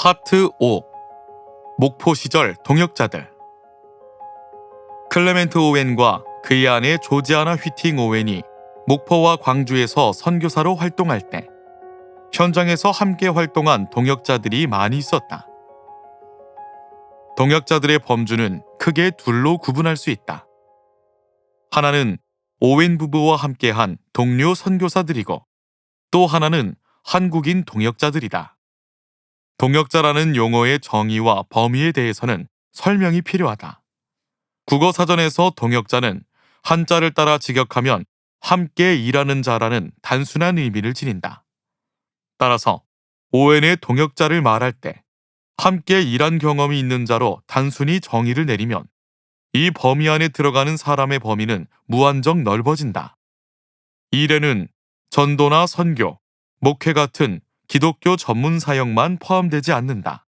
파트 5. 목포 시절 동역자들. 클레멘트 오웬과 그의 아내 조지아나 휘팅 오웬이 목포와 광주에서 선교사로 활동할 때 현장에서 함께 활동한 동역자들이 많이 있었다. 동역자들의 범주는 크게 둘로 구분할 수 있다. 하나는 오웬 부부와 함께한 동료 선교사들이고, 또 하나는 한국인 동역자들이다. 동역자라는 용어의 정의와 범위에 대해서는 설명이 필요하다. 국어사전에서 동역자는 한자를 따라 직역하면 함께 일하는 자라는 단순한 의미를 지닌다. 따라서 오웬의 동역자를 말할 때 함께 일한 경험이 있는 자로 단순히 정의를 내리면 이 범위 안에 들어가는 사람의 범위는 무한정 넓어진다. 일에는 전도나 선교, 목회 같은 기독교 전문 사역만 포함되지 않는다.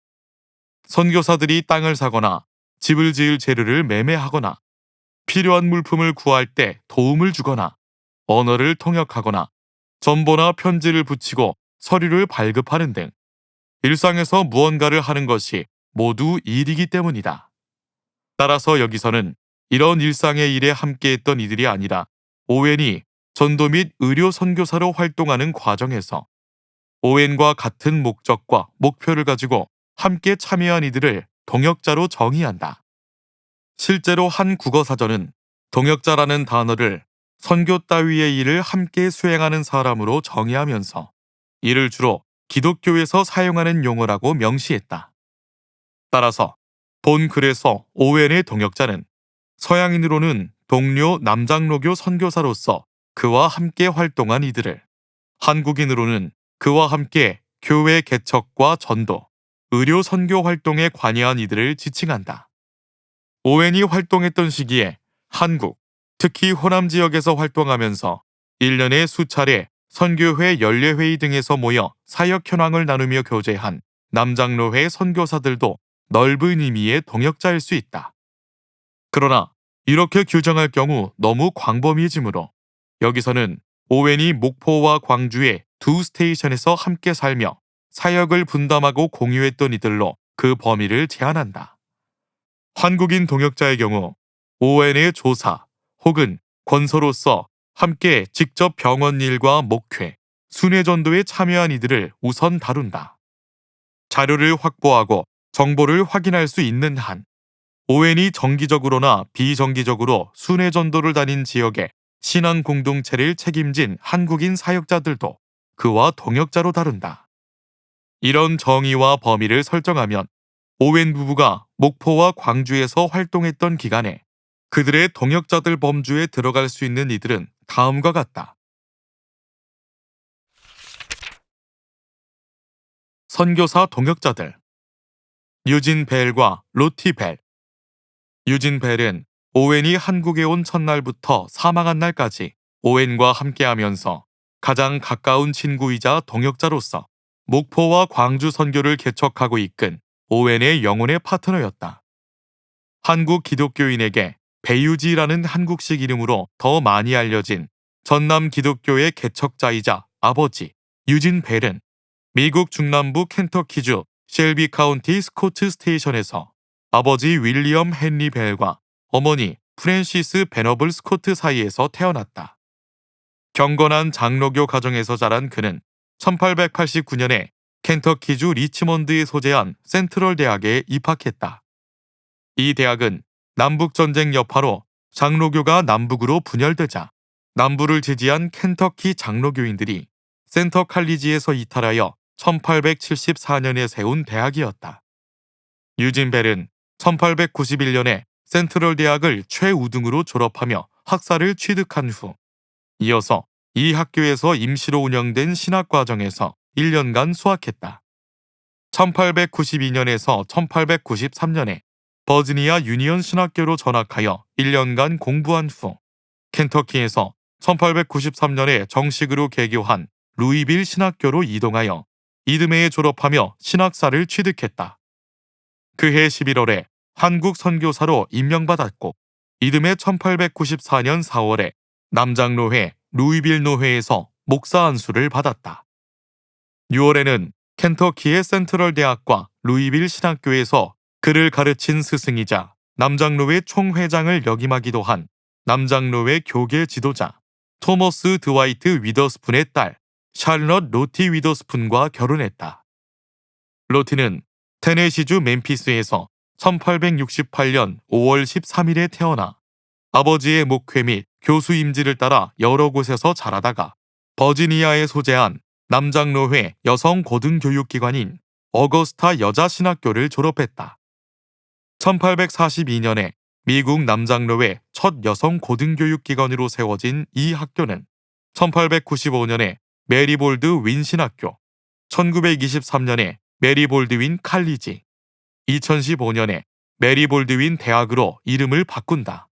선교사들이 땅을 사거나 집을 지을 재료를 매매하거나 필요한 물품을 구할 때 도움을 주거나 언어를 통역하거나 전보나 편지를 붙이고 서류를 발급하는 등 일상에서 무언가를 하는 것이 모두 일이기 때문이다. 따라서 여기서는 이런 일상의 일에 함께했던 이들이 아니라 오웬이 전도 및 의료 선교사로 활동하는 과정에서 오웬과 같은 목적과 목표를 가지고 함께 참여한 이들을 동역자로 정의한다. 실제로 한 국어사전은 동역자라는 단어를 선교 따위의 일을 함께 수행하는 사람으로 정의하면서 이를 주로 기독교에서 사용하는 용어라고 명시했다. 따라서 본 글에서 오웬의 동역자는 서양인으로는 동료 남장로교 선교사로서 그와 함께 활동한 이들을, 한국인으로는 그와 함께 교회 개척과 전도, 의료 선교 활동에 관여한 이들을 지칭한다. 오웬이 활동했던 시기에 한국, 특히 호남 지역에서 활동하면서 1년에 수차례 선교회 연례회의 등에서 모여 사역 현황을 나누며 교제한 남장로회 선교사들도 넓은 의미의 동역자일 수 있다. 그러나 이렇게 규정할 경우 너무 광범위해지므로 여기서는 오웬이 목포와 광주의 두 스테이션에서 함께 살며 사역을 분담하고 공유했던 이들로 그 범위를 제한한다. 한국인 동역자의 경우 오웬의 조사 혹은 권서로서 함께 직접 병원 일과 목회, 순회전도에 참여한 이들을 우선 다룬다. 자료를 확보하고 정보를 확인할 수 있는 한 오웬이 정기적으로나 비정기적으로 순회전도를 다닌 지역에 신앙 공동체를 책임진 한국인 사역자들도 그와 동역자로 다룬다. 이런 정의와 범위를 설정하면 오웬 부부가 목포와 광주에서 활동했던 기간에 그들의 동역자들 범주에 들어갈 수 있는 이들은 다음과 같다. 선교사 동역자들. 유진 벨과 로티 벨. 유진 벨은 오웬이 한국에 온 첫날부터 사망한 날까지 오웬과 함께하면서 가장 가까운 친구이자 동역자로서 목포와 광주 선교를 개척하고 이끈 오웬의 영혼의 파트너였다. 한국 기독교인에게 배유지라는 한국식 이름으로 더 많이 알려진 전남 기독교의 개척자이자 아버지 유진 벨은 미국 중남부 켄터키주 셸비 카운티 스코츠 스테이션에서 아버지 윌리엄 헨리 벨과 어머니 프랜시스 베너블 스코트 사이에서 태어났다. 경건한 장로교 가정에서 자란 그는 1889년에 켄터키주 리치먼드에 소재한 센트럴 대학에 입학했다. 이 대학은 남북전쟁 여파로 장로교가 남북으로 분열되자 남부를 지지한 켄터키 장로교인들이 센터 칼리지에서 이탈하여 1874년에 세운 대학이었다. 유진 벨은 1891년에 센트럴 대학을 최우등으로 졸업하며 학사를 취득한 후 이어서 이 학교에서 임시로 운영된 신학과정에서 1년간 수학했다. 1892년에서 1893년에 버지니아 유니언 신학교로 전학하여 1년간 공부한 후 켄터키에서 1893년에 정식으로 개교한 루이빌 신학교로 이동하여 이듬해에 졸업하며 신학사를 취득했다. 그해 11월에 한국 선교사로 임명받았고 이듬해 1894년 4월에 남장로회 루이빌 노회에서 목사 안수를 받았다. 6월에는 켄터키의 센트럴 대학과 루이빌 신학교에서 그를 가르친 스승이자 남장로회 총회장을 역임하기도 한 남장로회 교계 지도자 토머스 드와이트 위더스푼의 딸 샬럿 로티 위더스푼과 결혼했다. 로티는 테네시주 멤피스에서 1868년 5월 13일에 태어나 아버지의 목회 및 교수 임지를 따라 여러 곳에서 자라다가 버지니아에 소재한 남장로회 여성 고등교육기관인 어거스타 여자신학교를 졸업했다. 1842년에 미국 남장로회 첫 여성 고등교육기관으로 세워진 이 학교는 1895년에 메리볼드 윈 신학교, 1923년에 메리볼드 윈 칼리지, 2015년에 메리볼드 윈 대학으로 이름을 바꾼다.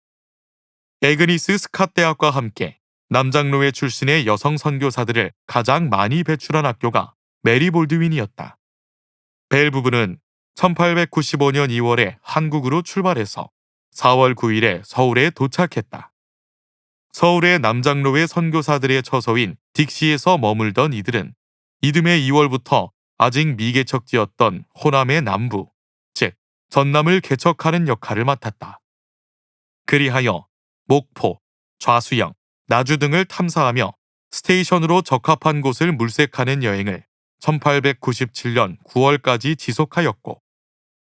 에그니스 스캇 대학과 함께 남장로회 출신의 여성 선교사들을 가장 많이 배출한 학교가 메리볼드 윈이었다. 벨 부부는 1895년 2월에 한국으로 출발해서 4월 9일에 서울에 도착했다. 서울의 남장로회 선교사들의 처소인 딕시에서 머물던 이들은 이듬해 2월부터 아직 미개척지였던 호남의 남부, 즉 전남을 개척하는 역할을 맡았다. 그리하여 목포, 좌수영, 나주 등을 탐사하며 스테이션으로 적합한 곳을 물색하는 여행을 1897년 9월까지 지속하였고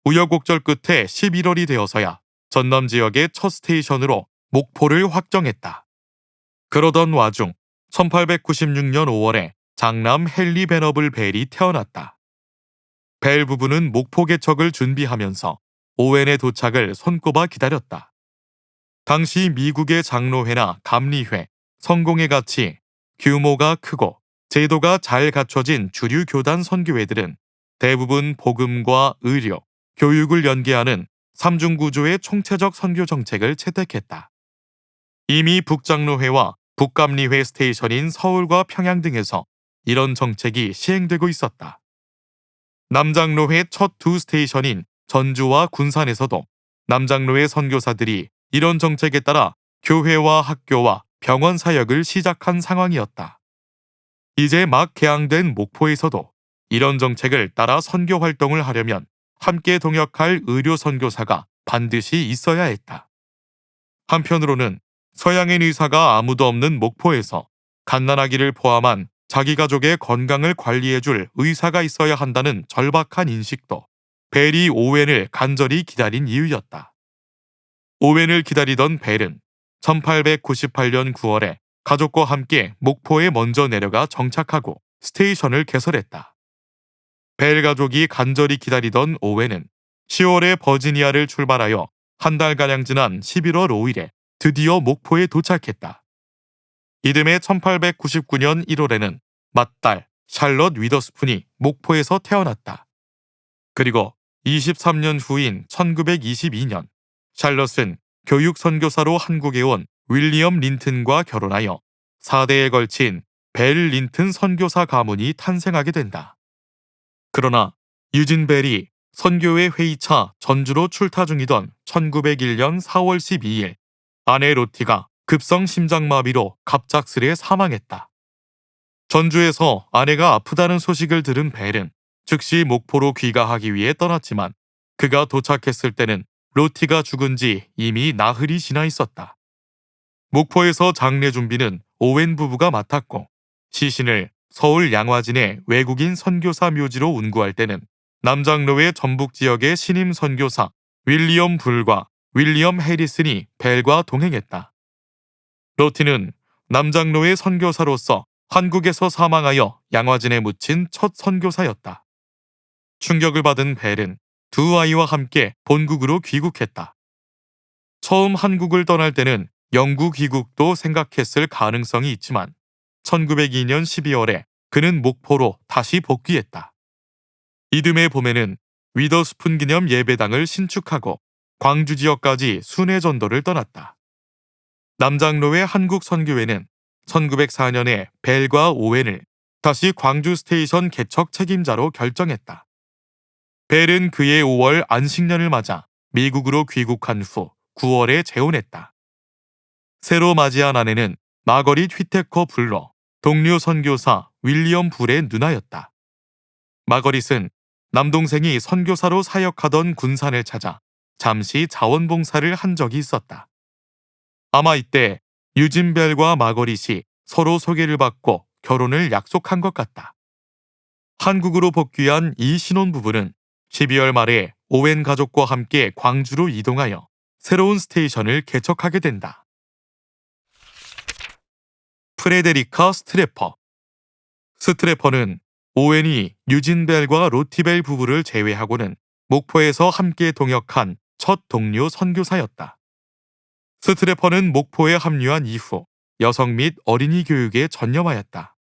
우여곡절 끝에 11월이 되어서야 전남 지역의 첫 스테이션으로 목포를 확정했다. 그러던 와중 1896년 5월에 장남 헨리 베너블 벨이 태어났다. 벨 부부는 목포 개척을 준비하면서 오웬의 도착을 손꼽아 기다렸다. 당시 미국의 장로회나 감리회, 성공회 같이 규모가 크고 제도가 잘 갖춰진 주류 교단 선교회들은 대부분 복음과 의료, 교육을 연계하는 삼중구조의 총체적 선교 정책을 채택했다. 이미 북장로회와 북감리회 스테이션인 서울과 평양 등에서 이런 정책이 시행되고 있었다. 남장로회 첫 두 스테이션인 전주와 군산에서도 남장로회 선교사들이 이런 정책에 따라 교회와 학교와 병원 사역을 시작한 상황이었다. 이제 막 개항된 목포에서도 이런 정책을 따라 선교 활동을 하려면 함께 동역할 의료 선교사가 반드시 있어야 했다. 한편으로는 서양인 의사가 아무도 없는 목포에서 갓난아기를 포함한 자기 가족의 건강을 관리해줄 의사가 있어야 한다는 절박한 인식도 벨이 오웬을 간절히 기다린 이유였다. 오웬을 기다리던 벨은 1898년 9월에 가족과 함께 목포에 먼저 내려가 정착하고 스테이션을 개설했다. 벨 가족이 간절히 기다리던 오웬은 10월에 버지니아를 출발하여 한 달가량 지난 11월 5일에 드디어 목포에 도착했다. 이듬해 1899년 1월에는 맏딸 샬럿 위더스푼이 목포에서 태어났다. 그리고 23년 후인 1922년 샬럿은 교육 선교사로 한국에 온 윌리엄 린튼과 결혼하여 4대에 걸친 벨 린튼 선교사 가문이 탄생하게 된다. 그러나 유진 벨이 선교회 회의차 전주로 출타 중이던 1901년 4월 12일 아내 로티가 급성 심장마비로 갑작스레 사망했다. 전주에서 아내가 아프다는 소식을 들은 벨은 즉시 목포로 귀가하기 위해 떠났지만 그가 도착했을 때는 로티가 죽은 지 이미 나흘이 지나 있었다. 목포에서 장례 준비는 오웬 부부가 맡았고 시신을 서울 양화진의 외국인 선교사 묘지로 운구할 때는 남장로회 전북 지역의 신임 선교사 윌리엄 불과 윌리엄 해리슨이 벨과 동행했다. 로티는 남장로회 선교사로서 한국에서 사망하여 양화진에 묻힌 첫 선교사였다. 충격을 받은 벨은 두 아이와 함께 본국으로 귀국했다. 처음 한국을 떠날 때는 영구 귀국도 생각했을 가능성이 있지만 1902년 12월에 그는 목포로 다시 복귀했다. 이듬해 봄에는 위더스푼 기념 예배당을 신축하고 광주 지역까지 순회 전도를 떠났다. 남장로회 한국선교회는 1904년에 벨과 오웬을 다시 광주 스테이션 개척 책임자로 결정했다. 벨은 그해 5월 안식년을 맞아 미국으로 귀국한 후 9월에 재혼했다. 새로 맞이한 아내는 마거릿 휘테커 불러 동료 선교사 윌리엄 불의 누나였다. 마거릿은 남동생이 선교사로 사역하던 군산을 찾아 잠시 자원봉사를 한 적이 있었다. 아마 이때 유진벨과 마거릿이 서로 소개를 받고 결혼을 약속한 것 같다. 한국으로 복귀한 이 신혼부부는 12월 말에 오웬 가족과 함께 광주로 이동하여 새로운 스테이션을 개척하게 된다. 프레데리카 스트래퍼. 스트래퍼는 오웬이 유진벨과 로티벨 부부를 제외하고는 목포에서 함께 동역한 첫 동료 선교사였다. 스트래퍼는 목포에 합류한 이후 여성 및 어린이 교육에 전념하였다.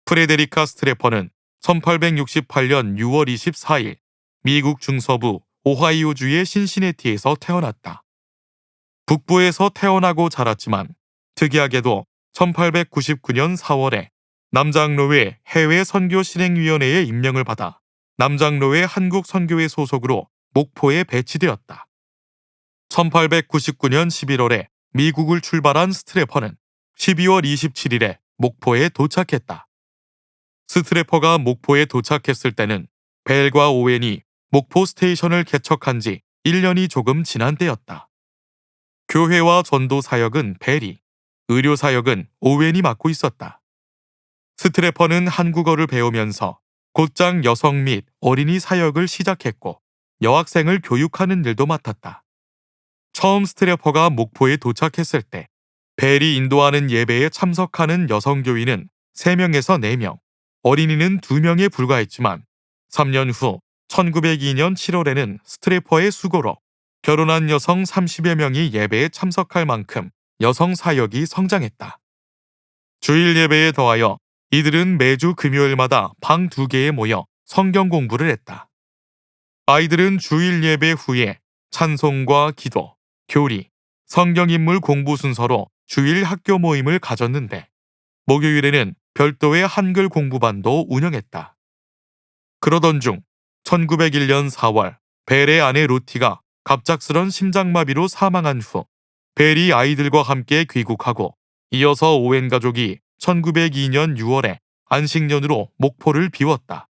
프레데리카 스트래퍼는 1868년 6월 24일 미국 중서부 오하이오주의 신시내티에서 태어났다. 북부에서 태어나고 자랐지만 특이하게도 1899년 4월에 남장로회 해외 선교 실행위원회에 임명을 받아 남장로회 한국 선교회 소속으로 목포에 배치되었다. 1899년 11월에 미국을 출발한 스트래퍼는 12월 27일에 목포에 도착했다. 스트래퍼가 목포에 도착했을 때는 벨과 오웬이 목포 스테이션을 개척한 지 1년이 조금 지난 때였다. 교회와 전도 사역은 벨이, 의료 사역은 오웬이 맡고 있었다. 스트래퍼는 한국어를 배우면서 곧장 여성 및 어린이 사역을 시작했고 여학생을 교육하는 일도 맡았다. 처음 스트래퍼가 목포에 도착했을 때 벨이 인도하는 예배에 참석하는 여성 교인은 3명에서 4명, 어린이는 2명에 불과했지만 3년 후 1902년 7월에는 스트래퍼의 수고로 결혼한 여성 30여 명이 예배에 참석할 만큼 여성 사역이 성장했다. 주일 예배에 더하여 이들은 매주 금요일마다 방 2개에 모여 성경 공부를 했다. 아이들은 주일 예배 후에 찬송과 기도, 교리, 성경인물 공부 순서로 주일 학교 모임을 가졌는데 목요일에는 별도의 한글 공부반도 운영했다. 그러던 중 1901년 4월 벨의 아내 루티가 갑작스런 심장마비로 사망한 후 벨이 아이들과 함께 귀국하고 이어서 오웬 가족이 1902년 6월에 안식년으로 목포를 비웠다.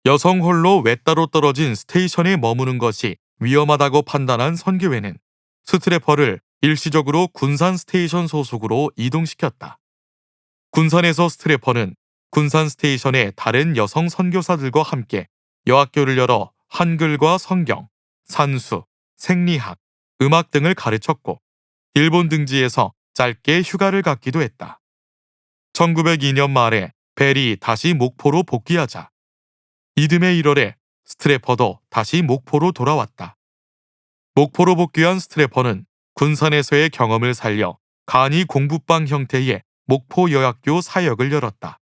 여성 홀로 외따로 떨어진 스테이션에 머무는 것이 위험하다고 판단한 선교회는 스트래퍼를 일시적으로 군산 스테이션 소속으로 이동시켰다. 군산에서 스트래퍼는 군산 스테이션의 다른 여성 선교사들과 함께 여학교를 열어 한글과 성경, 산수, 생리학, 음악 등을 가르쳤고 일본 등지에서 짧게 휴가를 갖기도 했다. 1902년 말에 벨이 다시 목포로 복귀하자 이듬해 1월에 스트래퍼도 다시 목포로 돌아왔다. 목포로 복귀한 스트래퍼는 군산에서의 경험을 살려 간이 공부방 형태의 목포 여학교 사역을 열었다.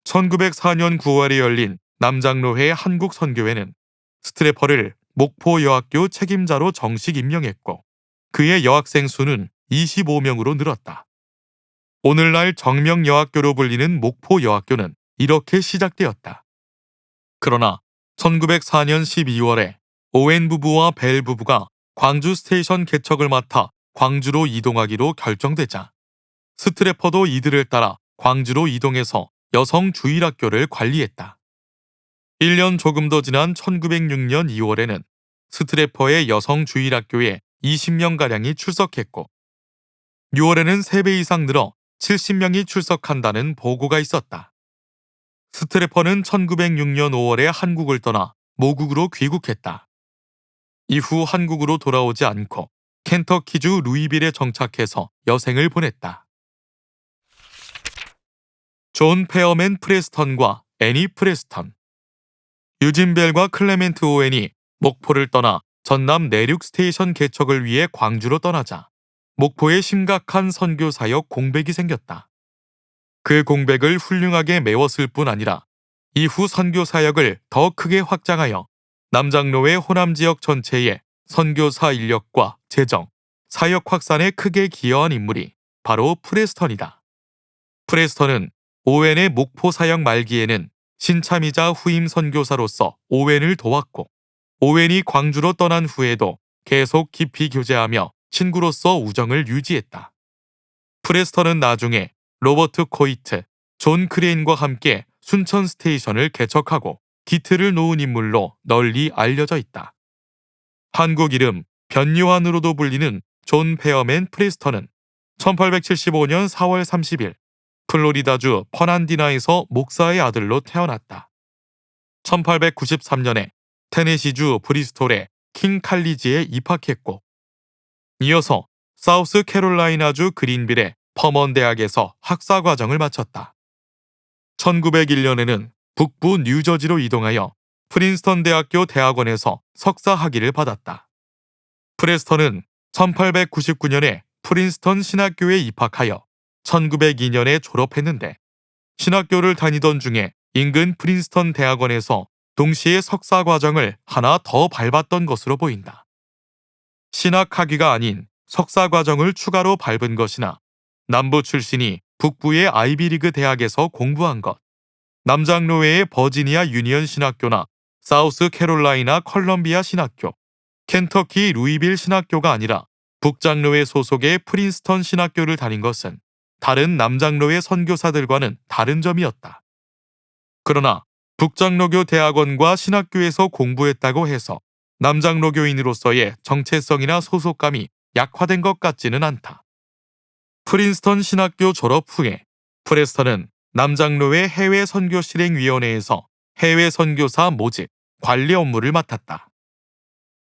1904년 9월에 열린 남장로회 한국선교회는 스트래퍼를 목포 여학교 책임자로 정식 임명했고 그의 여학생 수는 25명으로 늘었다. 오늘날 정명 여학교로 불리는 목포 여학교는 이렇게 시작되었다. 그러나 1904년 12월에 오웬 부부와 벨 부부가 광주 스테이션 개척을 맡아 광주로 이동하기로 결정되자 스트래퍼도 이들을 따라 광주로 이동해서 여성 주일학교를 관리했다. 1년 조금 더 지난 1906년 2월에는 스트래퍼의 여성 주일학교에 20명가량이 출석했고 6월에는 3배 이상 늘어 70명이 출석한다는 보고가 있었다. 스트래퍼는 1906년 5월에 한국을 떠나 모국으로 귀국했다. 이후 한국으로 돌아오지 않고 켄터키주 루이빌에 정착해서 여생을 보냈다. 존 페어맨 프레스턴과 애니 프레스턴. 유진벨과 클레멘트 오웬이 목포를 떠나 전남 내륙 스테이션 개척을 위해 광주로 떠나자 목포에 심각한 선교 사역 공백이 생겼다. 그 공백을 훌륭하게 메웠을 뿐 아니라 이후 선교 사역을 더 크게 확장하여 남장로의 호남 지역 전체에 선교사 인력과 재정, 사역 확산에 크게 기여한 인물이 바로 프레스턴이다. 프레스턴은 오웬의 목포 사역 말기에는 신참이자 후임 선교사로서 오웬을 도왔고 오웬이 광주로 떠난 후에도 계속 깊이 교제하며 친구로서 우정을 유지했다. 프레스턴은 나중에 로버트 코이트, 존 크레인과 함께 순천 스테이션을 개척하고 기틀을 놓은 인물로 널리 알려져 있다. 한국 이름 변요한으로도 불리는 존 페어맨 프레스턴은 1875년 4월 30일 플로리다주 퍼난디나에서 목사의 아들로 태어났다. 1893년에 테네시주 브리스톨의 킹 칼리지에 입학했고, 이어서 사우스 캐롤라이나주 그린빌의 퍼먼 대학에서 학사 과정을 마쳤다. 1901년에는 북부 뉴저지로 이동하여 프린스턴 대학교 대학원에서 석사 학위를 받았다. 프레스턴은 1899년에 프린스턴 신학교에 입학하여 1902년에 졸업했는데, 신학교를 다니던 중에 인근 프린스턴 대학원에서 동시에 석사 과정을 하나 더 밟았던 것으로 보인다. 신학 학위가 아닌 석사 과정을 추가로 밟은 것이나 남부 출신이 북부의 아이비리그 대학에서 공부한 것, 남장로회의 버지니아 유니언 신학교나 사우스 캐롤라이나 컬럼비아 신학교, 켄터키 루이빌 신학교가 아니라 북장로회 소속의 프린스턴 신학교를 다닌 것은 다른 남장로회 선교사들과는 다른 점이었다. 그러나 북장로교 대학원과 신학교에서 공부했다고 해서 남장로교인으로서의 정체성이나 소속감이 약화된 것 같지는 않다. 프린스턴 신학교 졸업 후에 프레스턴은 남장로회 해외 선교 실행위원회에서 해외 선교사 모집, 관리 업무를 맡았다.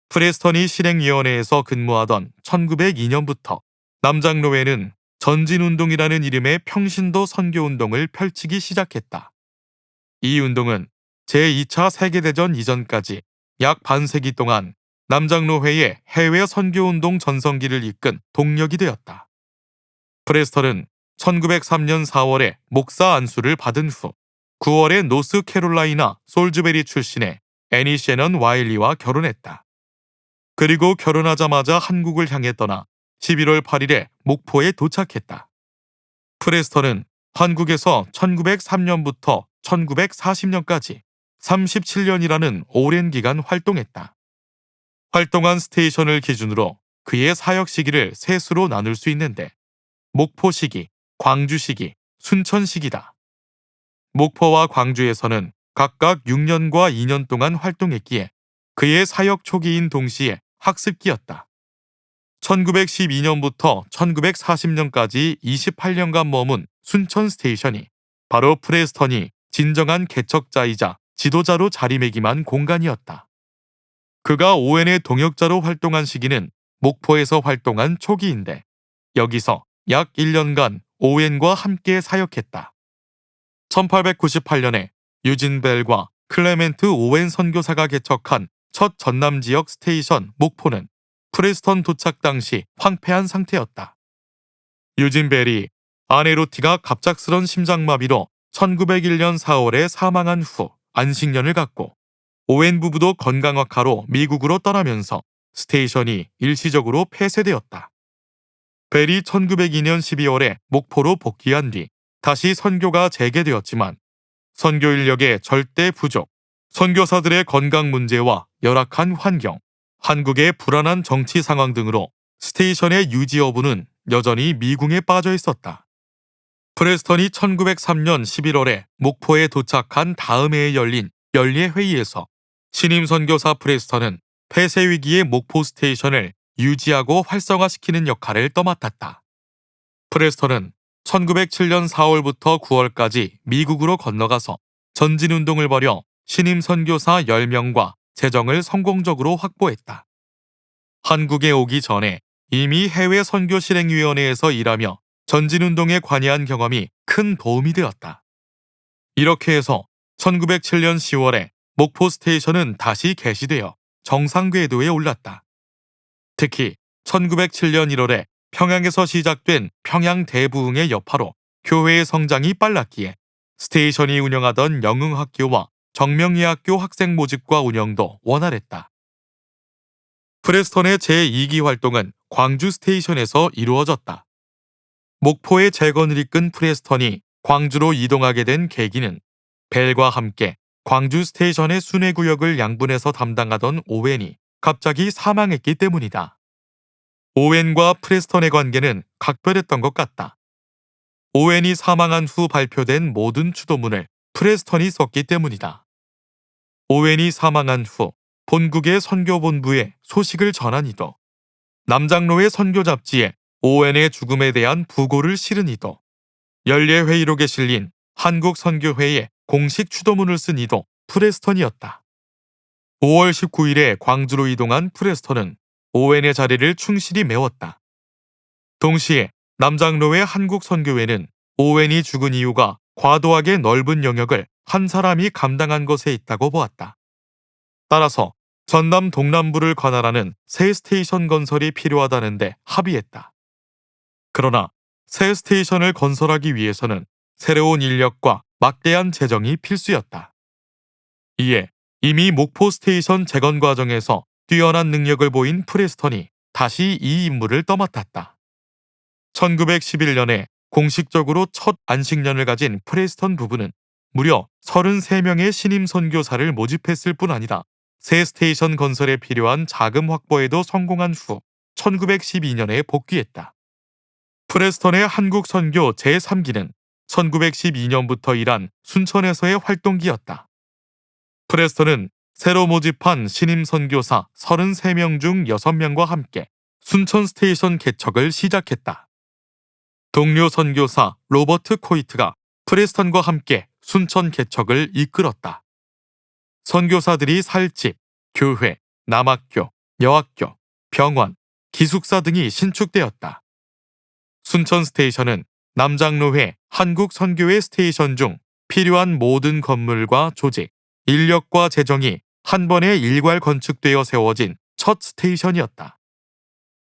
프레스턴이 실행위원회에서 근무하던 1902년부터 남장로회는 전진운동이라는 이름의 평신도 선교운동을 펼치기 시작했다. 이 운동은 제2차 세계대전 이전까지 약 반세기 동안 남장로회의 해외 선교운동 전성기를 이끈 동력이 되었다. 프레스턴은 1903년 4월에 목사 안수를 받은 후 9월에 노스캐롤라이나 솔즈베리 출신의 애니 셰넌 와일리와 결혼했다. 그리고 결혼하자마자 한국을 향해 떠나 11월 8일에 목포에 도착했다. 프레스턴은 한국에서 1903년부터 1940년까지 37년이라는 오랜 기간 활동했다. 활동한 스테이션을 기준으로 그의 사역 시기를 셋으로 나눌 수 있는데, 목포 시기, 광주 시기, 순천 시기다. 목포와 광주에서는 각각 6년과 2년 동안 활동했기에 그의 사역 초기인 동시에 학습기였다. 1912년부터 1940년까지 28년간 머문 순천 스테이션이 바로 프레스턴이 진정한 개척자이자 지도자로 자리매김한 공간이었다. 그가 오웬의 동역자로 활동한 시기는 목포에서 활동한 초기인데, 여기서 약 1년간 오웬과 함께 사역했다. 1898년에 유진 벨과 클레멘트 오웬 선교사가 개척한 첫 전남 지역 스테이션 목포는 프레스턴 도착 당시 황폐한 상태였다. 유진 벨이 아내 로티가 갑작스런 심장마비로 1901년 4월에 사망한 후 안식년을 갖고 오웬 부부도 건강악화로 미국으로 떠나면서 스테이션이 일시적으로 폐쇄되었다. 벨이 1902년 12월에 목포로 복귀한 뒤 다시 선교가 재개되었지만 선교 인력의 절대 부족, 선교사들의 건강 문제와 열악한 환경, 한국의 불안한 정치 상황 등으로 스테이션의 유지 여부는 여전히 미궁에 빠져 있었다. 프레스턴이 1903년 11월에 목포에 도착한 다음 해에 열린 연례회의에서 신임 선교사 프레스턴은 폐쇄 위기의 목포 스테이션을 유지하고 활성화시키는 역할을 떠맡았다. 프레스턴은 1907년 4월부터 9월까지 미국으로 건너가서 전진운동을 벌여 신임 선교사 10명과 재정을 성공적으로 확보했다. 한국에 오기 전에 이미 해외 선교 실행위원회에서 일하며 전진운동에 관여한 경험이 큰 도움이 되었다. 이렇게 해서 1907년 10월에 목포 스테이션은 다시 개시되어 정상 궤도에 올랐다. 특히 1907년 1월에 평양에서 시작된 평양 대부흥의 여파로 교회의 성장이 빨랐기에 스테이션이 운영하던 영흥학교와 정명예학교 학생 모집과 운영도 원활했다. 프레스턴의 제2기 활동은 광주 스테이션에서 이루어졌다. 목포의 재건을 이끈 프레스턴이 광주로 이동하게 된 계기는 벨과 함께 광주 스테이션의 순회구역을 양분해서 담당하던 오웬이 갑자기 사망했기 때문이다. 오웬과 프레스턴의 관계는 각별했던 것 같다. 오웬이 사망한 후 발표된 모든 추도문을 프레스턴이 썼기 때문이다. 오웬이 사망한 후 본국의 선교본부에 소식을 전한 이도, 남장로의 선교 잡지에 오웬의 죽음에 대한 부고를 실은 이도, 연례회의록에 실린 한국 선교회의 공식 추도문을 쓴 이도 프레스턴이었다. 5월 19일에 광주로 이동한 프레스턴은 오웬의 자리를 충실히 메웠다. 동시에 남장로의 한국 선교회는 오웬이 죽은 이유가 과도하게 넓은 영역을 한 사람이 감당한 것에 있다고 보았다. 따라서 전남 동남부를 관할하는 새 스테이션 건설이 필요하다는데 합의했다. 그러나 새 스테이션을 건설하기 위해서는 새로운 인력과 막대한 재정이 필수였다. 이에 이미 목포 스테이션 재건 과정에서 뛰어난 능력을 보인 프레스턴이 다시 이 임무를 떠맡았다. 1911년에 공식적으로 첫 안식년을 가진 프레스턴 부부는 무려 33명의 신임 선교사를 모집했을 뿐 아니라 새 스테이션 건설에 필요한 자금 확보에도 성공한 후 1912년에 복귀했다. 프레스턴의 한국 선교 제3기는 1912년부터 일한 순천에서의 활동기였다. 프레스턴은 새로 모집한 신임 선교사 33명 중 6명과 함께 순천 스테이션 개척을 시작했다. 동료 선교사 로버트 코이트가 프레스턴과 함께 순천 개척을 이끌었다. 선교사들이 살 집, 교회, 남학교, 여학교, 병원, 기숙사 등이 신축되었다. 순천 스테이션은 남장로회 한국 선교회 스테이션 중 필요한 모든 건물과 조직, 인력과 재정이 한 번에 일괄 건축되어 세워진 첫 스테이션이었다.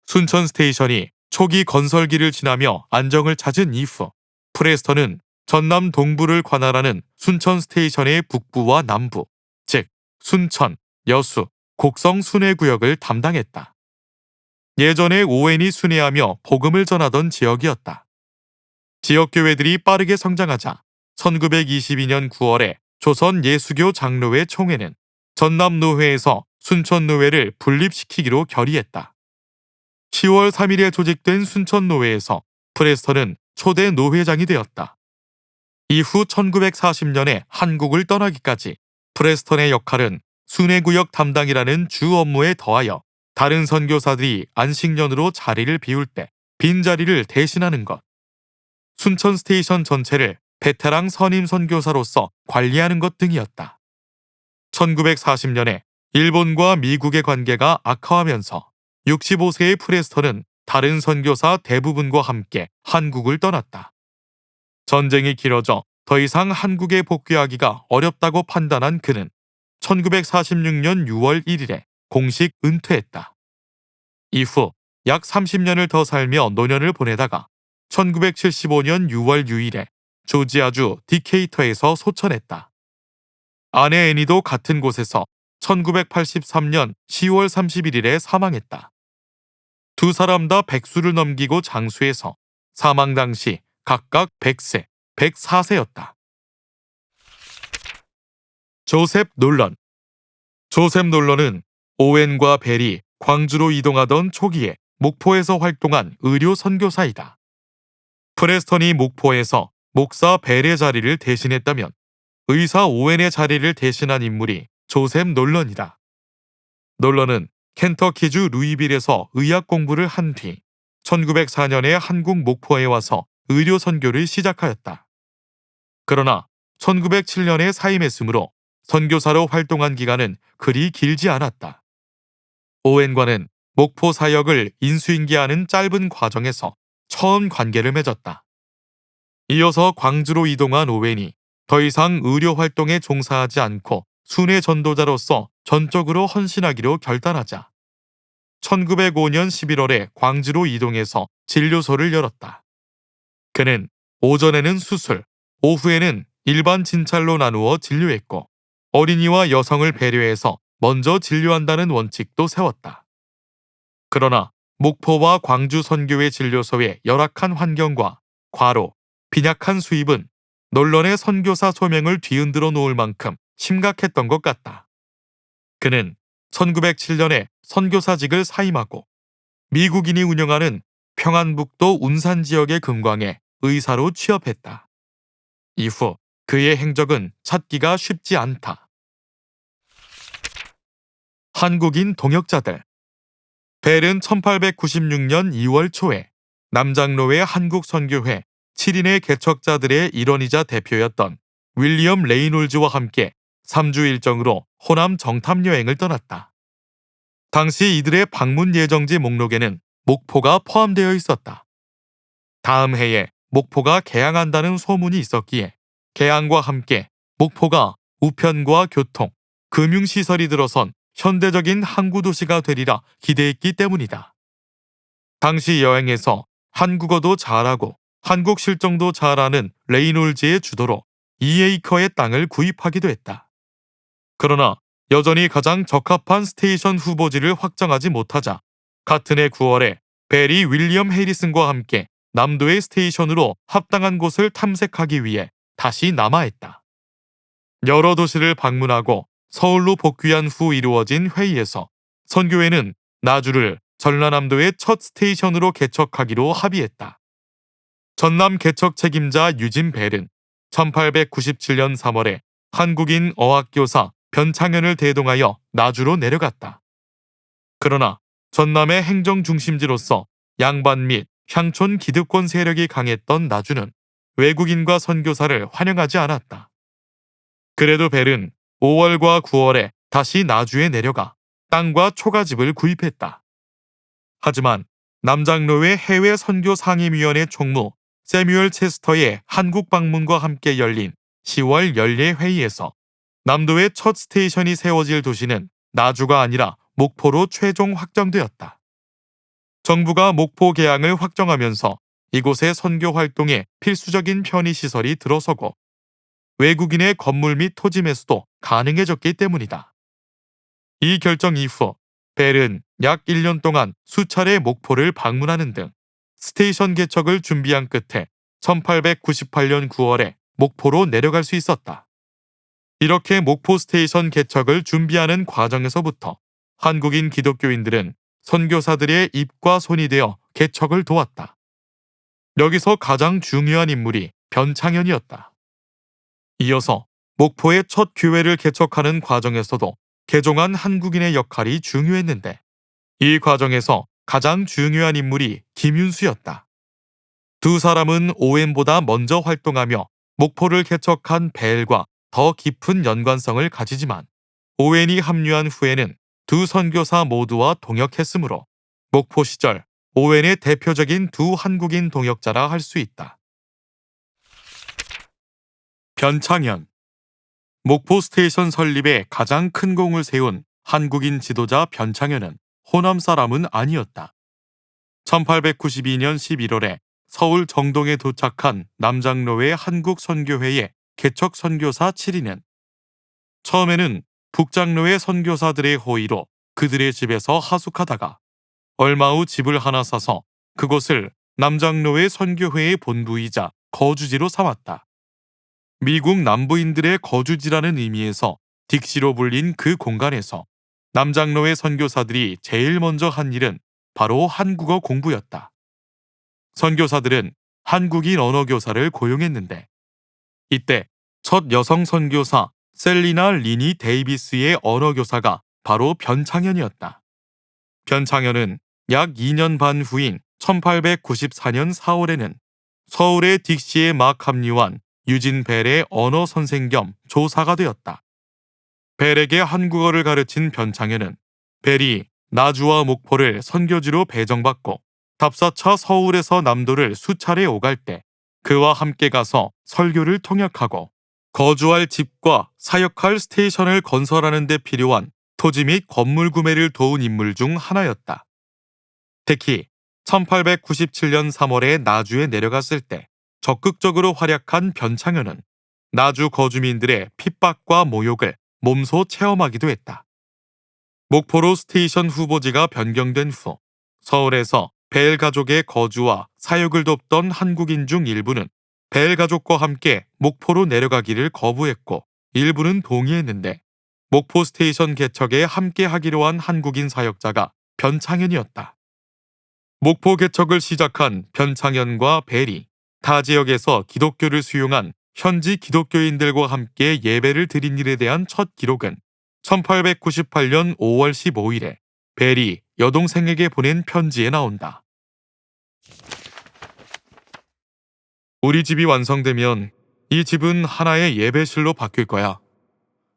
순천 스테이션이 초기 건설기를 지나며 안정을 찾은 이후 프레스턴은 전남 동부를 관할하는 순천 스테이션의 북부와 남부, 즉 순천, 여수, 곡성 순회구역을 담당했다. 예전에 오웬이 순회하며 복음을 전하던 지역이었다. 지역교회들이 빠르게 성장하자 1922년 9월에 조선 예수교 장로회 총회는 전남노회에서 순천노회를 분립시키기로 결의했다. 10월 3일에 조직된 순천노회에서 프레스턴은 초대 노회장이 되었다. 이후 1940년에 한국을 떠나기까지 프레스턴의 역할은 순회구역 담당이라는 주 업무에 더하여 다른 선교사들이 안식년으로 자리를 비울 때 빈자리를 대신하는 것, 순천 스테이션 전체를 베테랑 선임 선교사로서 관리하는 것 등이었다. 1940년에 일본과 미국의 관계가 악화하면서 65세의 프레스턴은 다른 선교사 대부분과 함께 한국을 떠났다. 전쟁이 길어져 더 이상 한국에 복귀하기가 어렵다고 판단한 그는 1946년 6월 1일에 공식 은퇴했다. 이후 약 30년을 더 살며 노년을 보내다가 1975년 6월 6일에 조지아주 디케이터에서 소천했다. 아내 애니도 같은 곳에서 1983년 10월 31일에 사망했다. 두 사람 다 백수를 넘기고 장수해서 사망 당시 각각 100세, 104세였다. 조셉 놀런. 조셉 놀런은 오웬과 벨이 광주로 이동하던 초기에 목포에서 활동한 의료 선교사이다. 프레스턴이 목포에서 목사 벨의 자리를 대신했다면 의사 오웬의 자리를 대신한 인물이 조셉 놀런이다. 놀런은 켄터키주 루이빌에서 의학 공부를 한 뒤 1904년에 한국 목포에 와서 의료 선교를 시작하였다. 그러나 1907년에 사임했으므로 선교사로 활동한 기간은 그리 길지 않았다. 오웬과는 목포 사역을 인수인계하는 짧은 과정에서 처음 관계를 맺었다. 이어서 광주로 이동한 오웬이 더 이상 의료 활동에 종사하지 않고 순회 전도자로서 전적으로 헌신하기로 결단하자 1905년 11월에 광주로 이동해서 진료소를 열었다. 그는 오전에는 수술, 오후에는 일반 진찰로 나누어 진료했고 어린이와 여성을 배려해서 먼저 진료한다는 원칙도 세웠다. 그러나 목포와 광주 선교회 진료소의 열악한 환경과 과로, 빈약한 수입은 놀런의 선교사 소명을 뒤흔들어 놓을 만큼 심각했던 것 같다. 그는 1907년에 선교사직을 사임하고 미국인이 운영하는 평안북도 운산 지역의 금광에 의사로 취업했다. 이후 그의 행적은 찾기가 쉽지 않다. 한국인 동역자들. 벨은 1896년 2월 초에 남장로회 한국선교회 7인의 개척자들의 일원이자 대표였던 윌리엄 레이놀즈와 함께 3주 일정으로 호남 정탐 여행을 떠났다. 당시 이들의 방문 예정지 목록에는 목포가 포함되어 있었다. 다음 해에 목포가 개항한다는 소문이 있었기에 개항과 함께 목포가 우편과 교통, 금융시설이 들어선 현대적인 항구 도시가 되리라 기대했기 때문이다. 당시 여행에서 한국어도 잘하고 한국 실정도 잘하는 레이놀즈의 주도로 2에이커의 땅을 구입하기도 했다. 그러나 여전히 가장 적합한 스테이션 후보지를 확정하지 못하자 같은 해 9월에 벨이 윌리엄 해리슨과 함께 남도의 스테이션으로 합당한 곳을 탐색하기 위해 다시 남하했다. 여러 도시를 방문하고 서울로 복귀한 후 이루어진 회의에서 선교회는 나주를 전라남도의 첫 스테이션으로 개척하기로 합의했다. 전남 개척 책임자 유진 벨은 1897년 3월에 한국인 어학교사 변창현을 대동하여 나주로 내려갔다. 그러나 전남의 행정 중심지로서 양반 및 향촌 기득권 세력이 강했던 나주는 외국인과 선교사를 환영하지 않았다. 그래도 벨은 5월과 9월에 다시 나주에 내려가 땅과 초가집을 구입했다. 하지만 남장로회 해외 선교 상임위원회 총무 세뮤얼 체스터의 한국 방문과 함께 열린 10월 연례 회의에서 남도의 첫 스테이션이 세워질 도시는 나주가 아니라 목포로 최종 확정되었다. 정부가 목포 개항을 확정하면서 이곳의 선교 활동에 필수적인 편의시설이 들어서고 외국인의 건물 및 토지 매수도 가능해졌기 때문이다. 이 결정 이후 벨은 약 1년 동안 수차례 목포를 방문하는 등 스테이션 개척을 준비한 끝에 1898년 9월에 목포로 내려갈 수 있었다. 이렇게 목포 스테이션 개척을 준비하는 과정에서부터 한국인 기독교인들은 선교사들의 입과 손이 되어 개척을 도왔다. 여기서 가장 중요한 인물이 변창현이었다. 이어서 목포의 첫 교회를 개척하는 과정에서도 개종한 한국인의 역할이 중요했는데 이 과정에서 가장 중요한 인물이 김윤수였다. 두 사람은 오웬보다 먼저 활동하며 목포를 개척한 벨과 더 깊은 연관성을 가지지만 오웬이 합류한 후에는 두 선교사 모두와 동역했으므로 목포 시절 오웬의 대표적인 두 한국인 동역자라 할 수 있다. 변창현. 목포 스테이션 설립에 가장 큰 공을 세운 한국인 지도자 변창현은 호남 사람은 아니었다. 1892년 11월에 서울 정동에 도착한 남장로회 한국선교회의 개척 선교사 7인은 처음에는 북장로회 선교사들의 호의로 그들의 집에서 하숙하다가 얼마 후 집을 하나 사서 그곳을 남장로회 선교회의 본부이자 거주지로 삼았다. 미국 남부인들의 거주지라는 의미에서 딕시로 불린 그 공간에서 남장로회 선교사들이 제일 먼저 한 일은 바로 한국어 공부였다. 선교사들은 한국인 언어교사를 고용했는데 이때 첫 여성 선교사 셀리나 리니 데이비스의 언어교사가 바로 변창현이었다. 변창현은 약 2년 반 후인 1894년 4월에는 서울의 딕시에 막 합류한 유진 벨의 언어 선생 겸 조사가 되었다. 벨에게 한국어를 가르친 변창현은 벨이 나주와 목포를 선교지로 배정받고 답사차 서울에서 남도를 수차례 오갈 때 그와 함께 가서 설교를 통역하고 거주할 집과 사역할 스테이션을 건설하는 데 필요한 토지 및 건물 구매를 도운 인물 중 하나였다. 특히 1897년 3월에 나주에 내려갔을 때 적극적으로 활약한 변창현은 나주 거주민들의 핍박과 모욕을 몸소 체험하기도 했다. 목포로 스테이션 후보지가 변경된 후 서울에서 벨 가족의 거주와 사역을 돕던 한국인 중 일부는 벨 가족과 함께 목포로 내려가기를 거부했고 일부는 동의했는데 목포 스테이션 개척에 함께 하기로 한 한국인 사역자가 변창현이었다. 목포 개척을 시작한 변창현과 벨이 타 지역에서 기독교를 수용한 현지 기독교인들과 함께 예배를 드린 일에 대한 첫 기록은 1898년 5월 15일에 벨이 여동생에게 보낸 편지에 나온다. 우리 집이 완성되면 이 집은 하나의 예배실로 바뀔 거야.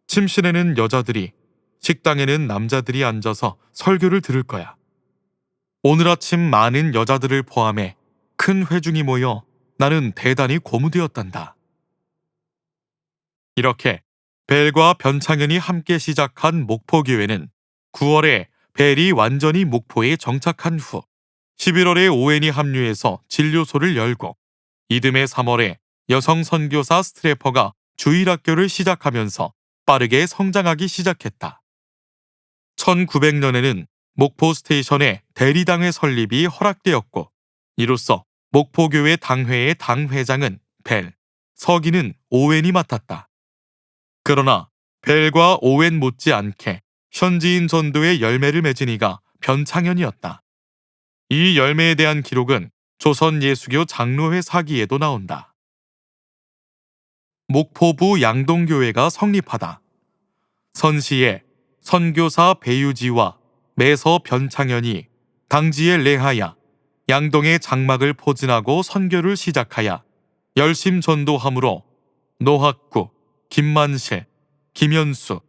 침실에는 여자들이, 식당에는 남자들이 앉아서 설교를 들을 거야. 오늘 아침 많은 여자들을 포함해 큰 회중이 모여 나는 대단히 고무되었단다. 이렇게 벨과 변창현이 함께 시작한 목포교회는 9월에 벨이 완전히 목포에 정착한 후 11월에 오웬이 합류해서 진료소를 열고 이듬해 3월에 여성 선교사 스트래퍼가 주일학교를 시작하면서 빠르게 성장하기 시작했다. 1900년에는 목포 스테이션에 대리당회 설립이 허락되었고 이로써 목포교회 당회의 당회장은 벨, 서기는 오웬이 맡았다. 그러나 벨과 오웬 못지않게 현지인 전도의 열매를 맺은 이가 변창현이었다. 이 열매에 대한 기록은 조선 예수교 장로회 사기에도 나온다. 목포부 양동교회가 성립하다. 선시에 선교사 배유지와 매서 변창현이 당지에 레하야 양동의 장막을 포진하고 선교를 시작하여 열심 전도함으로 노학구, 김만실, 김현수,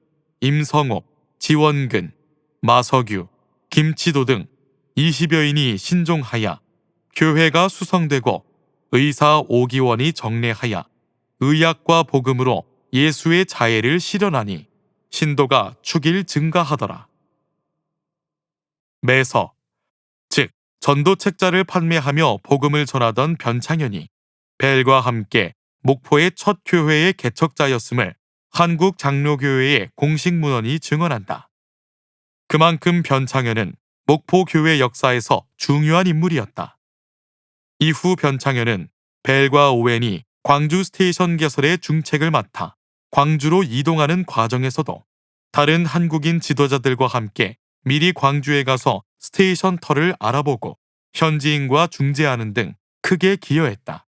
임성옥, 지원근, 마석유, 김치도 등 20여인이 신종하여 교회가 수성되고 의사 오기원이 정례하여 의학과 복음으로 예수의 자애를 실현하니 신도가 축일 증가하더라. 매서, 즉 전도 책자를 판매하며 복음을 전하던 변창현이 벨과 함께 목포의 첫 교회의 개척자였음을 한국장로교회의 공식 문헌이 증언한다. 그만큼 변창현은 목포교회 역사에서 중요한 인물이었다. 이후 변창현은 벨과 오웬이 광주 스테이션 개설의 중책을 맡아 광주로 이동하는 과정에서도 다른 한국인 지도자들과 함께 미리 광주에 가서 스테이션 터를 알아보고 현지인과 중재하는 등 크게 기여했다.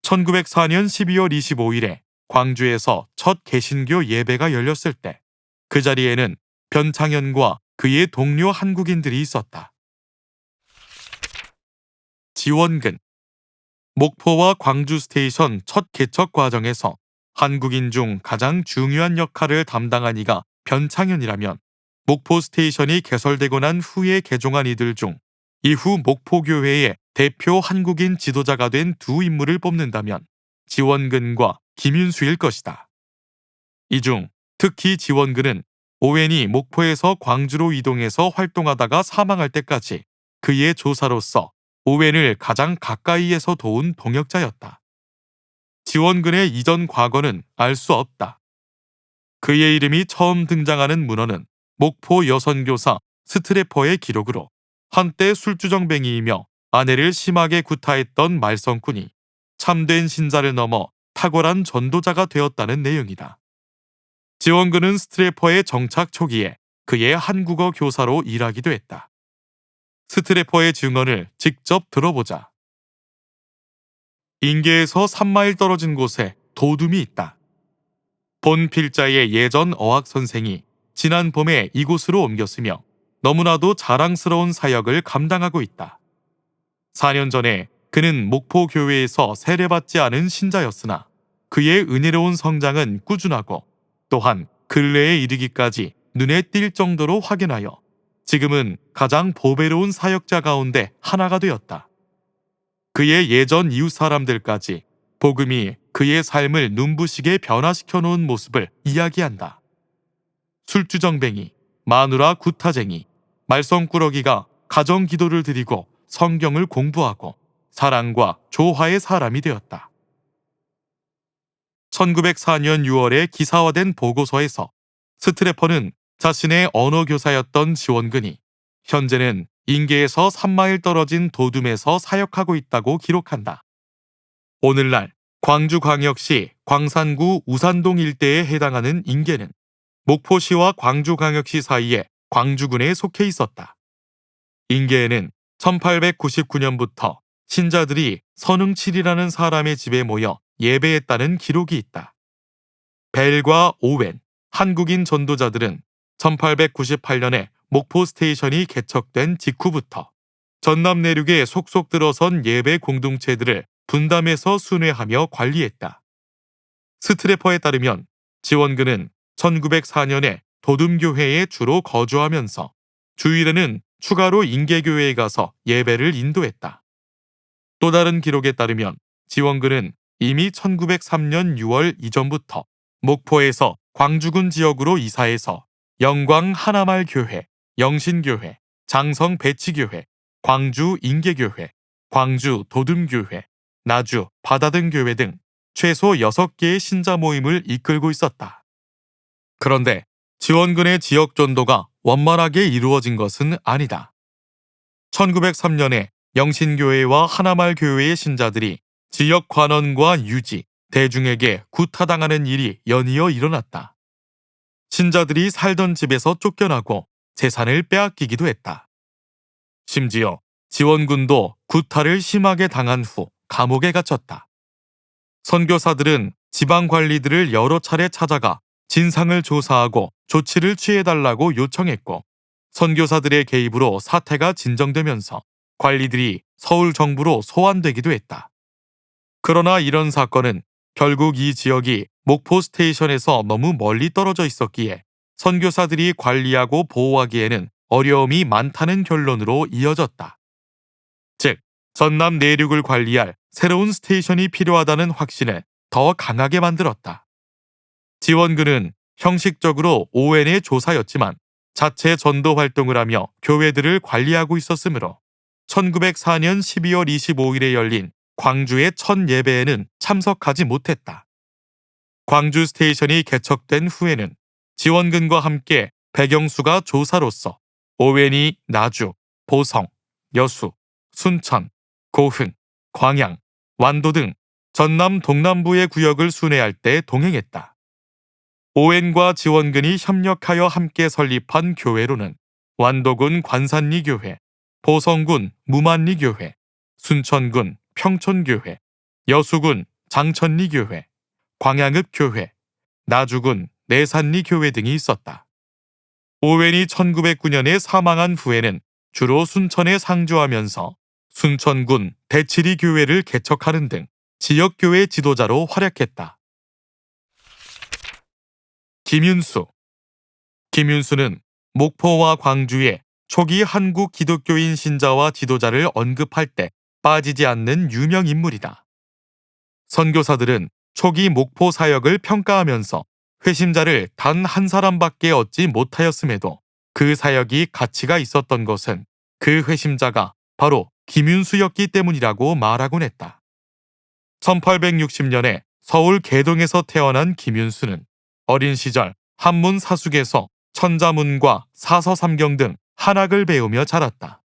1904년 12월 25일에 광주에서 첫 개신교 예배가 열렸을 때 그 자리에는 변창현과 그의 동료 한국인들이 있었다. 지원근, 목포와 광주 스테이션 첫 개척 과정에서 한국인 중 가장 중요한 역할을 담당한 이가 변창현이라면 목포 스테이션이 개설되고 난 후에 개종한 이들 중 이후 목포교회의 대표 한국인 지도자가 된 두 인물을 뽑는다면 지원근과 김윤수일 것이다. 이 중 특히 지원근은 오웬이 목포에서 광주로 이동해서 활동하다가 사망할 때까지 그의 조사로서 오웬을 가장 가까이에서 도운 동역자였다. 지원근의 이전 과거는 알 수 없다. 그의 이름이 처음 등장하는 문헌은 목포 여선교사 스트래퍼의 기록으로 한때 술주정뱅이이며 아내를 심하게 구타했던 말썽꾼이 참된 신자를 넘어 탁월한 전도자가 되었다는 내용이다. 지원근은 스트래퍼의 정착 초기에 그의 한국어 교사로 일하기도 했다. 스트래퍼의 증언을 직접 들어보자. 인계에서 3마일 떨어진 곳에 도둠이 있다. 본 필자의 예전 어학 선생이 지난 봄에 이곳으로 옮겼으며 너무나도 자랑스러운 사역을 감당하고 있다. 4년 전에 그는 목포교회에서 세례받지 않은 신자였으나 그의 은혜로운 성장은 꾸준하고 또한 근래에 이르기까지 눈에 띌 정도로 확연하여 지금은 가장 보배로운 사역자 가운데 하나가 되었다. 그의 예전 이웃 사람들까지 복음이 그의 삶을 눈부시게 변화시켜 놓은 모습을 이야기한다. 술주정뱅이, 마누라 구타쟁이, 말썽꾸러기가 가정 기도를 드리고 성경을 공부하고 사랑과 조화의 사람이 되었다. 1904년 6월에 기사화된 보고서에서 스트래퍼는 자신의 언어교사였던 지원근이 현재는 인계에서 3마일 떨어진 도둠에서 사역하고 있다고 기록한다. 오늘날 광주광역시 광산구 우산동 일대에 해당하는 인계는 목포시와 광주광역시 사이에 광주군에 속해 있었다. 인계에는 1899년부터 신자들이 선흥칠이라는 사람의 집에 모여 예배했다는 기록이 있다. 벨과 오웬, 한국인 전도자들은 1898년에 목포 스테이션이 개척된 직후부터 전남 내륙에 속속 들어선 예배 공동체들을 분담해서 순회하며 관리했다. 스트래퍼에 따르면 지원군은 1904년에 도둠교회에 주로 거주하면서 주일에는 추가로 인계교회에 가서 예배를 인도했다. 또 다른 기록에 따르면 지원군은 이미 1903년 6월 이전부터 목포에서 광주군 지역으로 이사해서 영광 하나말 교회, 영신교회, 장성 배치교회, 광주 인계교회, 광주 도둠교회, 나주 바다등교회 등 최소 6개의 신자 모임을 이끌고 있었다. 그런데 지원군의 지역 전도가 원만하게 이루어진 것은 아니다. 1903년에 영신교회와 하나말 교회의 신자들이 지역 관원과 유지, 대중에게 구타당하는 일이 연이어 일어났다. 신자들이 살던 집에서 쫓겨나고 재산을 빼앗기기도 했다. 심지어 지원군도 구타를 심하게 당한 후 감옥에 갇혔다. 선교사들은 지방 관리들을 여러 차례 찾아가 진상을 조사하고 조치를 취해달라고 요청했고, 선교사들의 개입으로 사태가 진정되면서 관리들이 서울 정부로 소환되기도 했다. 그러나 이런 사건은 결국 이 지역이 목포 스테이션에서 너무 멀리 떨어져 있었기에 선교사들이 관리하고 보호하기에는 어려움이 많다는 결론으로 이어졌다. 즉, 전남 내륙을 관리할 새로운 스테이션이 필요하다는 확신을 더 강하게 만들었다. 지원군은 형식적으로 ON의 조사였지만 자체 전도 활동을 하며 교회들을 관리하고 있었으므로 1904년 12월 25일에 열린 광주의 첫 예배에는 참석하지 못했다. 광주 스테이션이 개척된 후에는 지원군과 함께 백영수가 조사로서 ON이 나주, 보성, 여수, 순천, 고흥, 광양, 완도 등 전남 동남부의 구역을 순회할 때 동행했다. ON과 지원군이 협력하여 함께 설립한 교회로는 완도군 관산리 교회, 보성군 무만리 교회, 순천군 평촌교회, 여수군 장천리 교회, 광양읍 교회, 나주군 내산리 교회 등이 있었다. ON이 1909년에 사망한 후에는 주로 순천에 상주하면서 순천군 대치리 교회를 개척하는 등 지역교회 지도자로 활약했다. 김윤수. 김윤수는 목포와 광주의 초기 한국 기독교인 신자와 지도자를 언급할 때 빠지지 않는 유명 인물이다. 선교사들은 초기 목포 사역을 평가하면서 회심자를 단 한 사람밖에 얻지 못하였음에도 그 사역이 가치가 있었던 것은 그 회심자가 바로 김윤수였기 때문이라고 말하곤 했다. 1860년에 서울 계동에서 태어난 김윤수는 어린 시절 한문 사숙에서 천자문과 사서삼경 등 한학을 배우며 자랐다.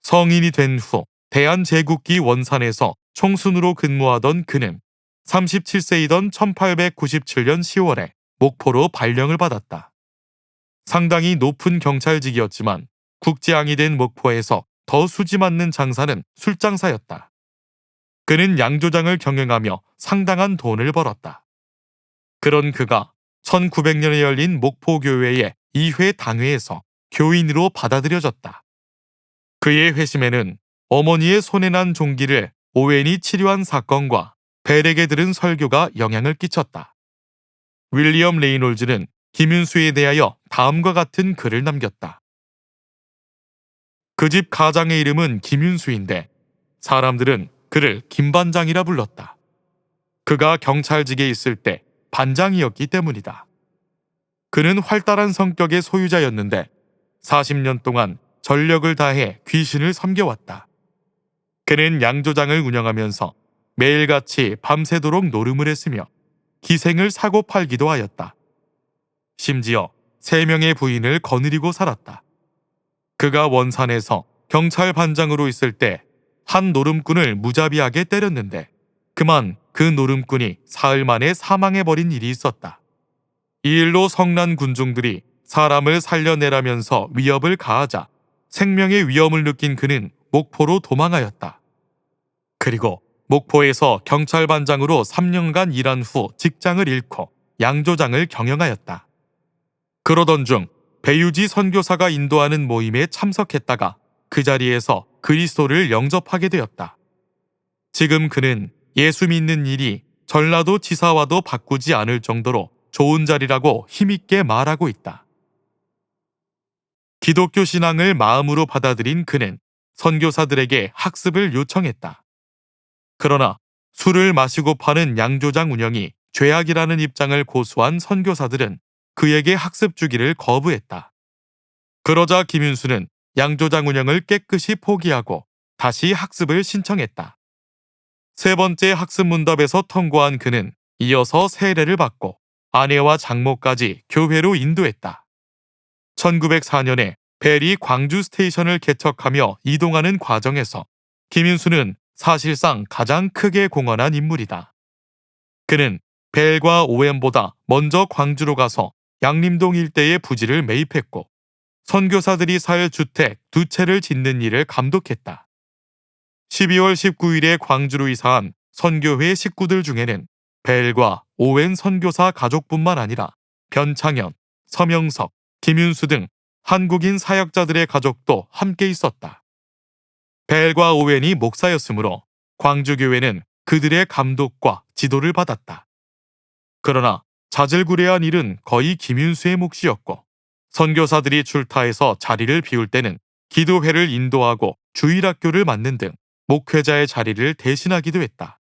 성인이 된 후 대한제국기 원산에서 총순으로 근무하던 그는 37세이던 1897년 10월에 목포로 발령을 받았다. 상당히 높은 경찰직이었지만 국제항이 된 목포에서 더 수지 맞는 장사는 술장사였다. 그는 양조장을 경영하며 상당한 돈을 벌었다. 그런 그가 1900년에 열린 목포교회의 2회 당회에서 교인으로 받아들여졌다. 그의 회심에는 어머니의 손에 난 종기를 오웬이 치료한 사건과 벨에게 들은 설교가 영향을 끼쳤다. 윌리엄 레이놀즈는 김윤수에 대하여 다음과 같은 글을 남겼다. 그 집 가장의 이름은 김윤수인데 사람들은 그를 김반장이라 불렀다. 그가 경찰직에 있을 때 반장이었기 때문이다. 그는 활달한 성격의 소유자였는데 40년 동안 전력을 다해 귀신을 섬겨왔다. 그는 양조장을 운영하면서 매일같이 밤새도록 노름을 했으며 기생을 사고 팔기도 하였다. 심지어 3명의 부인을 거느리고 살았다. 그가 원산에서 경찰 반장으로 있을 때 한 노름꾼을 무자비하게 때렸는데 그만 그 노름꾼이 사흘 만에 사망해버린 일이 있었다. 이 일로 성난 군중들이 사람을 살려내라면서 위협을 가하자 생명의 위험을 느낀 그는 목포로 도망하였다. 그리고 목포에서 경찰반장으로 3년간 일한 후 직장을 잃고 양조장을 경영하였다. 그러던 중 배유지 선교사가 인도하는 모임에 참석했다가 그 자리에서 그리스도를 영접하게 되었다. 지금 그는 예수 믿는 일이 전라도 지사와도 바꾸지 않을 정도로 좋은 자리라고 힘있게 말하고 있다. 기독교 신앙을 마음으로 받아들인 그는 선교사들에게 학습을 요청했다. 그러나 술을 마시고 파는 양조장 운영이 죄악이라는 입장을 고수한 선교사들은 그에게 학습 주기를 거부했다. 그러자 김윤수는 양조장 운영을 깨끗이 포기하고 다시 학습을 신청했다. 세 번째 학습 문답에서 통과한 그는 이어서 세례를 받고 아내와 장모까지 교회로 인도했다. 1904년에 벨이 광주 스테이션을 개척하며 이동하는 과정에서 김윤수는 사실상 가장 크게 공헌한 인물이다. 그는 벨과 오웬보다 먼저 광주로 가서 양림동 일대의 부지를 매입했고 선교사들이 살 주택 2채를 짓는 일을 감독했다. 12월 19일에 광주로 이사한 선교회 식구들 중에는 벨과 오웬 선교사 가족뿐만 아니라 변창현, 서명석, 김윤수 등 한국인 사역자들의 가족도 함께 있었다. 벨과 오웬이 목사였으므로 광주교회는 그들의 감독과 지도를 받았다. 그러나 자질구레한 일은 거의 김윤수의 몫이었고 선교사들이 출타해서 자리를 비울 때는 기도회를 인도하고 주일학교를 맡는 등 목회자의 자리를 대신하기도 했다.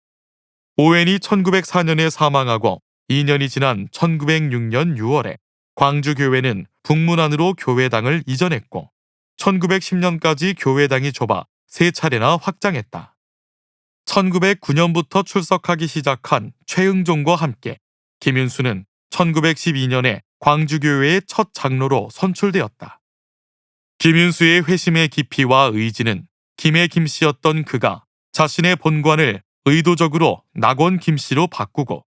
오웬이 1904년에 사망하고 2년이 지난 1906년 6월에 광주교회는 북문안으로 교회당을 이전했고 1910년까지 교회당이 좁아 3차례나 확장했다. 1909년부터 출석하기 시작한 최응종과 함께 김윤수는 1912년에 광주교회의 첫 장로로 선출되었다. 김윤수의 회심의 깊이와 의지는 김의 김씨였던 그가 자신의 본관을 의도적으로 낙원 김씨로 바꾸고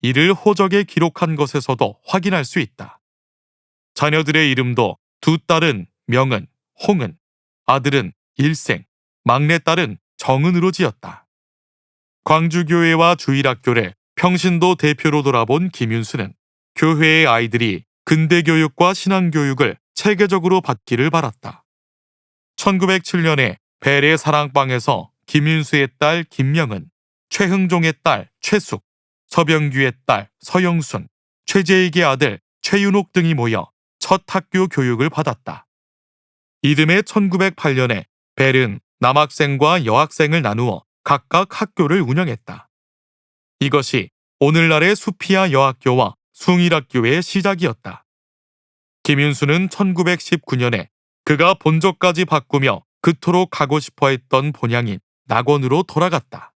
이를 호적에 기록한 것에서도 확인할 수 있다. 자녀들의 이름도 두 딸은 명은, 홍은, 아들은 일생, 막내딸은 정은으로 지었다. 광주교회와 주일학교를 평신도 대표로 돌아본 김윤수는 교회의 아이들이 근대교육과 신앙교육을 체계적으로 받기를 바랐다. 1907년에 벨의 사랑방에서 김윤수의 딸 김명은, 최흥종의 딸 최숙, 서병규의 딸 서영순, 최재익의 아들 최윤옥 등이 모여 첫 학교 교육을 받았다. 이듬해 1908년에 벨은 남학생과 여학생을 나누어 각각 학교를 운영했다. 이것이 오늘날의 수피아 여학교와 숭일학교의 시작이었다. 김윤수는 1919년에 그가 본적까지 바꾸며 그토록 가고 싶어 했던 본향인 낙원으로 돌아갔다.